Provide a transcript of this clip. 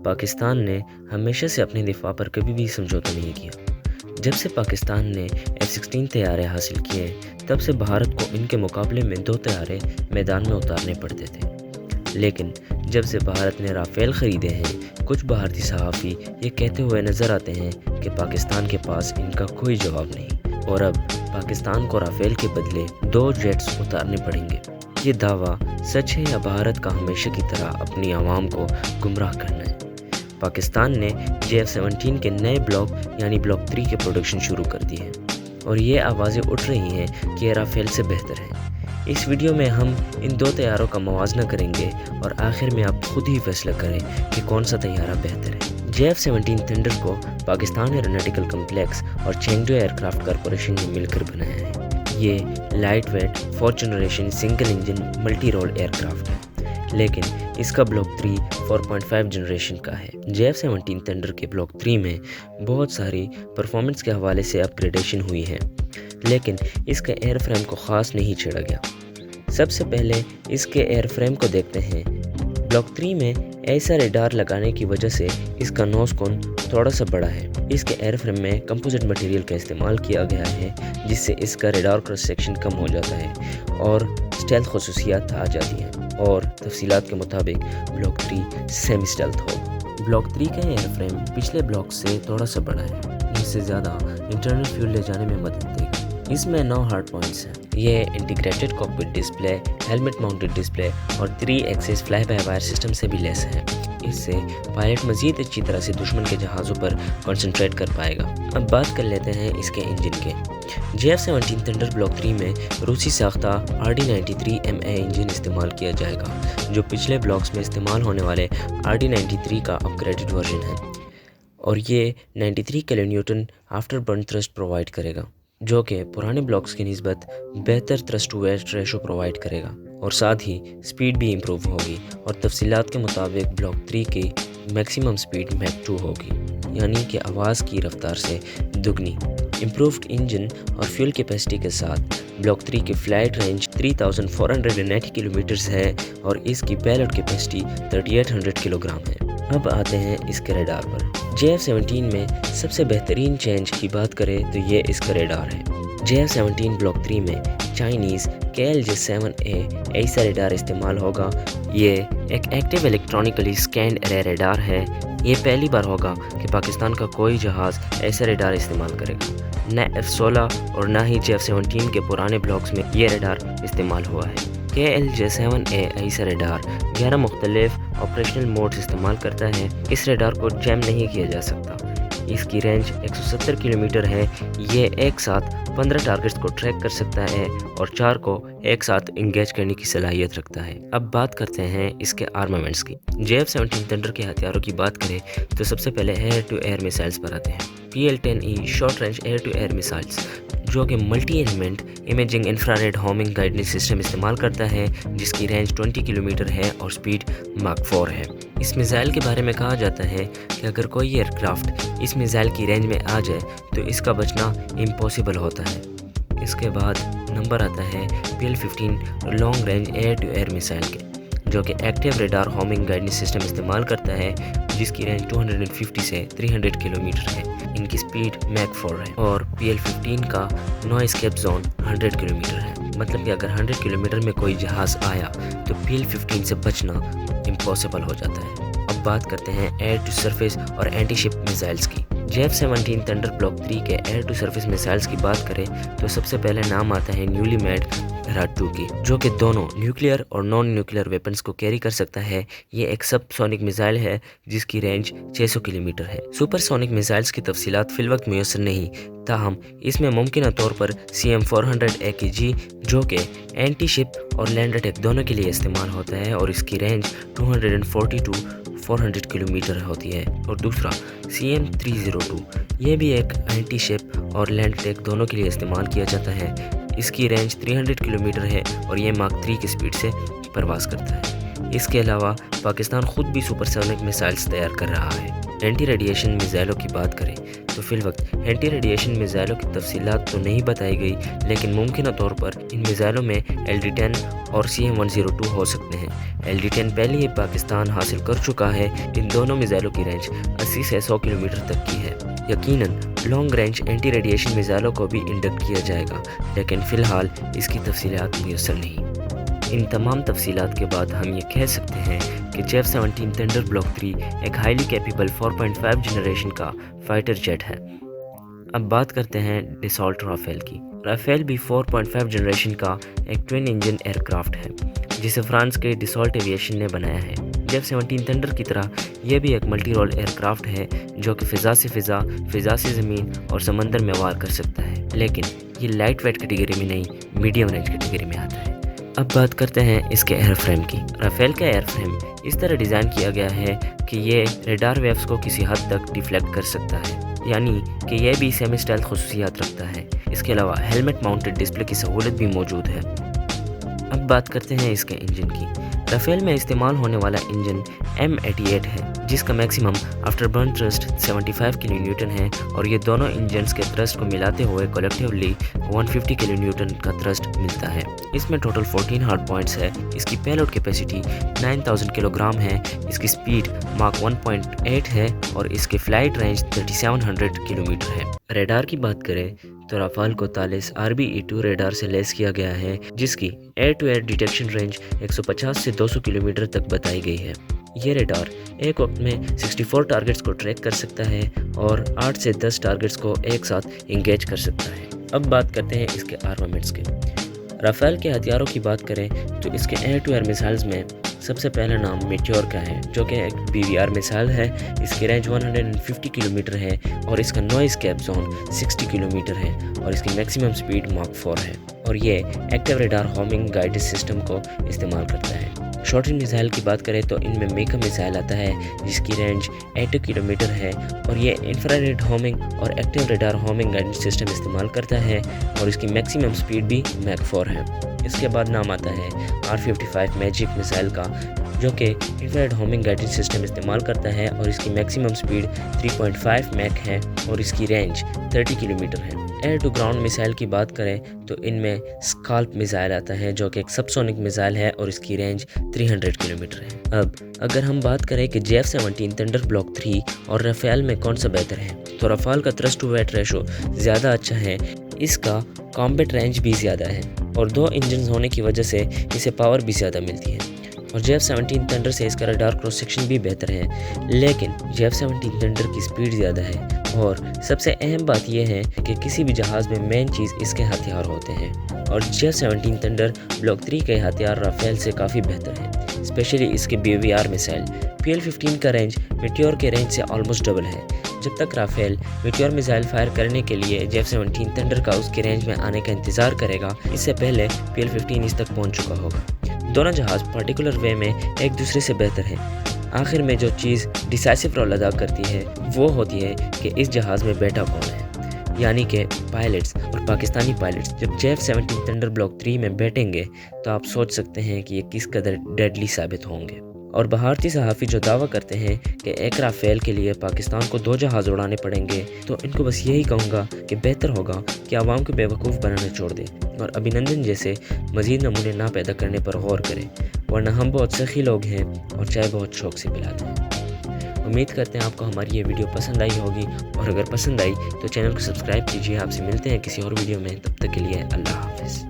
پاکستان نے ہمیشہ سے اپنے دفاع پر کبھی بھی سمجھوتا نہیں کیا۔ جب سے پاکستان نے F-16 طیارے حاصل کیے تب سے بھارت کو ان کے مقابلے میں 2 طیارے میدان میں اتارنے پڑتے تھے، لیکن جب سے بھارت نے رافیل خریدے ہیں، کچھ بھارتی صحافی یہ کہتے ہوئے نظر آتے ہیں کہ پاکستان کے پاس ان کا کوئی جواب نہیں اور اب پاکستان کو رافیل کے بدلے 2 جیٹس اتارنے پڑیں گے۔ یہ دعویٰ سچ ہے یا بھارت کا ہمیشہ کی طرح اپنی عوام کو گمراہ کرنا ہے؟ پاکستان نے F-17 کے نئے بلاک یعنی بلاک 3 کے پروڈکشن شروع کر دی ہے اور یہ آوازیں اٹھ رہی ہیں کہ یہ رافیل سے بہتر ہے۔ اس ویڈیو میں ہم ان 2 طیاروں کا موازنہ کریں گے اور آخر میں آپ خود ہی فیصلہ کریں کہ کون سا طیارہ بہتر ہے۔ F-17 تھنڈر کو پاکستان ایروناٹیکل کمپلیکس اور چینگڈو ایئر کرافٹ کارپوریشن نے مل کر بنایا ہے۔ یہ light weight 4 generation single engine multi role aircraft ہے، لیکن اس کا بلاک 3 4.5 جنریشن کا ہے۔ F-17 تھنڈر کے بلاک 3 میں بہت ساری پرفارمنس کے حوالے سے اپ گریڈیشن ہوئی ہے، لیکن اس کے ایئر فریم کو خاص نہیں چھیڑا گیا۔ سب سے پہلے اس کے ایئر فریم کو دیکھتے ہیں۔ بلاک 3 میں ایسا ریڈار لگانے کی وجہ سے اس کا نوز کون تھوڑا سا بڑا ہے۔ اس کے ایئر فریم میں کمپوزٹ مٹیریل کا استعمال کیا گیا ہے جس سے اس کا ریڈار کراس سیکشن کم ہو جاتا ہے اور اسٹیلتھ خصوصیات آ جاتی ہیں، اور تفصیلات کے مطابق بلاک 3 سیمی اسٹیلتھ ہوگا۔ بلاک 3 کا ایئر فریم پچھلے بلاک سے تھوڑا سا بڑا ہے، جس سے زیادہ انٹرنل فیول لے جانے میں مدد دے گا۔ اس میں 9 ہارڈ پوائنٹس ہیں۔ یہ integrated cockpit display, helmet mounted display اور 3 axis fly by wire system سے بھی لیس ہے۔ اس سے پائلٹ مزید اچھی طرح سے دشمن کے جہازوں پر کنسنٹریٹ کر پائے گا۔ اب بات کر لیتے ہیں اس کے انجن کے۔ F-17 تھنڈر بلاک 3 میں روسی ساختہ RD-93MA انجن استعمال کیا جائے گا، جو پچھلے بلاکس میں استعمال ہونے والے RD-93 کا اپ گریڈڈ ورژن ہے، اور یہ 93 kilo newton after burn thrust provide کرے گا، جو کہ پرانے بلاکس کی نسبت بہتر thrust to weight ratio provide کرے گا، اور ساتھ ہی سپیڈ بھی امپروو ہوگی، اور تفصیلات کے مطابق بلاک 3 کی میکسیمم سپیڈ میک 2 ہوگی، یعنی کہ آواز کی رفتار سے دگنی۔ امپرووڈ انجن اور فیول کیپیسٹی کے ساتھ بلاک 3 کی فلائٹ رینج 3480 کلومیٹرز ہے اور اس کی پیلوڈ کیپیسٹی 3800 کلو گرام ہے۔ اب آتے ہیں اس کے ریڈار پر۔ F-17 میں سب سے بہترین چینج کی بات کریں تو یہ اس کا ریڈار ہے۔ F-17 بلاک 3 میں چائنیز KLJ-7A ایسا ریڈار استعمال ہوگا۔ یہ ایک ایکٹیو الیکٹرانکلی سکینڈ ارے ریڈار ہے۔ یہ پہلی بار ہوگا کہ پاکستان کا کوئی جہاز ایسا ریڈار استعمال کرے گا۔ نہ F-16 اور نہ ہی F-17 کے پرانے بلاکس میں یہ ریڈار استعمال ہوا ہے۔ KLJ-7A ایسا ریڈار 11 مختلف آپریشنل موڈز استعمال کرتا ہے۔ اس ریڈار کو جیم نہیں کیا جا سکتا۔ اس کی رینج 170 کلومیٹر ہے۔ یہ ایک ساتھ 15 ٹارگٹس کو ٹریک کر سکتا ہے اور 4 کو ایک ساتھ انگیج کرنے کی صلاحیت رکھتا ہے۔ اب بات کرتے ہیں اس کے آرمامنٹس کی۔ F-17 تھنڈر کے ہتھیاروں کی بات کریں تو سب سے پہلے ایئر ٹو ایئر میسائلز پر آتے ہیں۔ PL-10E short range air to air missiles, جو کہ multi element imaging infrared homing guidance system استعمال کرتا ہے، جس کی رینج 20 کلومیٹر ہے اور سپیڈ ماک 4 ہے۔ اس میزائل کے بارے میں کہا جاتا ہے کہ اگر کوئی ایئر کرافٹ اس میزائل کی رینج میں آ جائے تو اس کا بچنا امپاسبل ہوتا ہے۔ اس کے بعد نمبر آتا ہے PL-15 long range air to air missile کے، جو کہ active radar homing guidance system استعمال کرتا ہے، جس کی رینج 250 سے 300 کلومیٹر ہے۔ ان کی سپیڈ میک 4 ہے، اور PL-15 کا نو اسکیپ زون 100 کلومیٹر ہے۔ مطلب کہ اگر 100 کلومیٹر میں کوئی جہاز آیا تو PL-15 سے بچنا امپاسبل ہو جاتا ہے۔ اب بات کرتے ہیں ایئر ٹو سرفیس اور اینٹی شپ میزائلز کی۔ F-17 تھنڈر بلاک 3 کے ایئر ٹو سرفیس میزائلز کی بات کریں تو سب سے پہلے نام آتا ہے نیولی میڈ RAD-2 کی، جو کہ دونوں نیوکلیئر اور نان نیوکلیئر ویپنز کو کیری کر سکتا ہے۔ یہ ایک سب سونک میزائل ہے جس کی رینج 600 کلومیٹر ہے۔ سپر سونک میزائلز کی تفصیلات فی الوقت میسر نہیں، تاہم اس میں ممکنہ طور پر CM-400 جو کہ اینٹی شپ اور لینڈ اٹیک دونوں کے لیے استعمال ہوتا ہے، اور اس کی رینج 240 to 400 کلومیٹر ہوتی ہے، اور دوسرا CM-302، یہ بھی ایک اینٹی شپ اور لینڈ اٹیک دونوں کے لیے استعمال کیا جاتا ہے۔ اس کی رینج 300 کلومیٹر ہے اور یہ ماک 3 کی سپیڈ سے پرواز کرتا ہے۔ اس کے علاوہ پاکستان خود بھی سپر سونک میسائلز تیار کر رہا ہے۔ اینٹی ریڈیشن میزائلوں کی بات کریں تو فی الوقت اینٹی ریڈیشن میزائلوں کی تفصیلات تو نہیں بتائی گئی، لیکن ممکنہ طور پر ان میزائلوں میں LD-10 اور CM-102 ہو سکتے ہیں۔ LD-10 پہلے ہی پاکستان حاصل کر چکا ہے۔ ان دونوں میزائلوں کی رینج 80 سے 100 کلومیٹر تک کی ہے۔ یقیناً لانگ رینج اینٹی ریڈیشن میزائلوں کو بھی انڈکٹ کیا جائے گا، لیکن فی الحال اس کی تفصیلات میسر نہیں۔ ان تمام تفصیلات کے بعد ہم یہ کہہ سکتے ہیں کہ J-17 تھنڈر بلاک 3 ایک ہائیلی کیپیبل 4.5 جنریشن کا فائٹر جیٹ ہے۔ اب بات کرتے ہیں ڈسالٹ رافیل کی۔ رافیل بھی 4.5 جنریشن کا ایک ٹوین انجن ایئر کرافٹ ہے جسے فرانس کے ڈسالٹ ایویشن نے بنایا ہے۔ J-17 تھنڈر کی طرح یہ بھی ایک ملٹی رول ایئر کرافٹ ہے جو کہ فضا سے فضا، فضا سے زمین اور سمندر میں وار کر سکتا ہے، لیکن یہ لائٹ ویٹ کیٹیگری میں نہیں، میڈیم رینج کیٹیگری میں آتا ہے۔ اب بات کرتے ہیں اس کے ایئر فریم کی۔ رافیل کا ایئر فریم اس طرح ڈیزائن کیا گیا ہے کہ یہ ریڈار ویوز کو کسی حد تک ڈیفلیکٹ کر سکتا ہے، یعنی کہ یہ بھی سیمی اسٹائل خصوصیات رکھتا ہے۔ اس کے علاوہ ہیلمٹ ماؤنٹڈ ڈسپلے کی سہولت بھی موجود ہے۔ اب بات کرتے ہیں اس کے انجن کی۔ رافیل میں استعمال ہونے والا انجن M88 ہے جس کا میکسیمم آفٹر برن تھرسٹ 75 کلو نیوٹن ہے، اور یہ دونوں انجنز کے تھرسٹ کو ملاتے ہوئے کولیکٹیولی 150 کلو نیوٹن کا تھرسٹ ملتا ہے۔ اس میں ٹوٹل 14 ہارڈ پوائنٹس ہے۔ اس کی پیلوڈ کیپیسٹی 9000 کلو گرام ہے۔ اس کی سپیڈ ماک 1.8 ہے اور اس کی فلائٹ رینج 3700 کلومیٹر ہے۔ ریڈار کی بات کریں تو رافال کو تالیس RBE-2 ریڈار سے لیس کیا گیا ہے جس کی air to air detection range 150 سے 200 کلومیٹر تک بتائی گئی ہے۔ یہ ریڈار ایک وقت میں 64 ٹارگٹس کو ٹریک کر سکتا ہے اور 8 سے 10 ٹارگٹس کو ایک ساتھ انگیج کر سکتا ہے۔ اب بات کرتے ہیں اس کے آرمامنٹس کے۔ رافیل کے ہتھیاروں کی بات کریں تو اس کے ایئر ٹو ایئر میزائلز میں سب سے پہلا نام میٹیور کا ہے جو کہ ایک BVR میزائل ہے۔ اس کی رینج 150 کلومیٹر ہے اور اس کا نوائز کیپ زون 60 کلومیٹر ہے اور اس کی میکسیمم سپیڈ ماک 4 ہے، اور یہ ایکٹیو ریڈار ہومنگ گائیڈڈ سسٹم کو استعمال کرتا ہے۔ شارٹ رینج میزائل کی بات کریں تو ان میں میکا میزائل آتا ہے جس کی رینج 80 کلومیٹر ہے اور یہ انفراریڈ ہومنگ اور ایکٹیو ریڈار ہومنگ گائیڈڈ سسٹم استعمال کرتا ہے، اور اس کی میکسیمم سپیڈ بھی میک 4 ہے۔ اس کے بعد نام آتا ہے R-55 میجک میزائل کا جو کہ انفرارڈ ہومنگ گائیڈڈ سسٹم استعمال کرتا ہے اور اس کی میکسیمم سپیڈ 3.5 میک ہے اور اس کی رینج 30 کلومیٹر ہے۔ ایئر ٹو گراؤنڈ میزائل کی بات کریں تو ان میں اسکالپ میزائل آتا ہے جو کہ ایک سب سونک میزائل ہے اور اس کی رینج 300 کلومیٹر ہے۔ اب اگر ہم بات کریں کہ J-17 تھنڈر بلاک 3 اور رافیل میں کون سا بہتر ہے تو رافال کا تھرسٹ ٹو ویٹ ریشو زیادہ اچھا ہے، اس کا کامبیٹ رینج بھی زیادہ ہے اور 2 انجنز ہونے کی وجہ سے اسے پاور بھی زیادہ ملتی ہے، اور J-17 تھنڈر سے اس کا ریڈار کراس سیکشن بھی بہتر ہے، لیکن J-17 تھنڈر کی سپیڈ زیادہ ہے، اور سب سے اہم بات یہ ہے کہ کسی بھی جہاز میں مین چیز اس کے ہتھیار ہوتے ہیں، اور J-17 تھنڈر بلاک 3 کے ہتھیار رافیل سے کافی بہتر ہیں، اسپیشلی اس کے BVR میزائل۔ PL-15 کا رینج میٹیور کے رینج سے آلموسٹ ڈبل ہے۔ جب تک رافیل میٹیور میزائل فائر کرنے کے لیے J-17 تھنڈر کا اس کے رینج میں آنے کا انتظار کرے گا، اس سے پہلے PL-15 اس تک پہنچ چکا ہوگا۔ دونوں جہاز پارٹیکولر وے میں ایک دوسرے سے بہتر ہیں۔ آخر میں جو چیز ڈیسائسو رول ادا کرتی ہے وہ ہوتی ہے کہ اس جہاز میں بیٹا کون ہے، یعنی کہ پائلٹس اور پاکستانی پائلٹس جب J-17 تھنڈر بلاک 3 میں بیٹھیں گے تو آپ سوچ سکتے ہیں کہ یہ کس قدر ڈیڈلی ثابت ہوں گے۔ اور بھارتی صحافی جو دعویٰ کرتے ہیں کہ ایک رافیل کے لیے پاکستان کو 2 جہاز اڑانے پڑیں گے، تو ان کو بس یہی کہوں گا کہ بہتر ہوگا کہ عوام کو بیوقوف بنانا چھوڑ دیں اور ابھینندن جیسے مزید نمونے نہ پیدا کرنے پر غور کریں، ورنہ ہم بہت سخی لوگ ہیں اور چائے بہت شوق سے پلاتے ہیں۔ امید کرتے ہیں آپ کو ہماری یہ ویڈیو پسند آئی ہوگی، اور اگر پسند آئی تو چینل کو سبسکرائب کیجیے۔ آپ سے ملتے ہیں کسی اور ویڈیو میں، تب تک کے لیے اللہ حافظ۔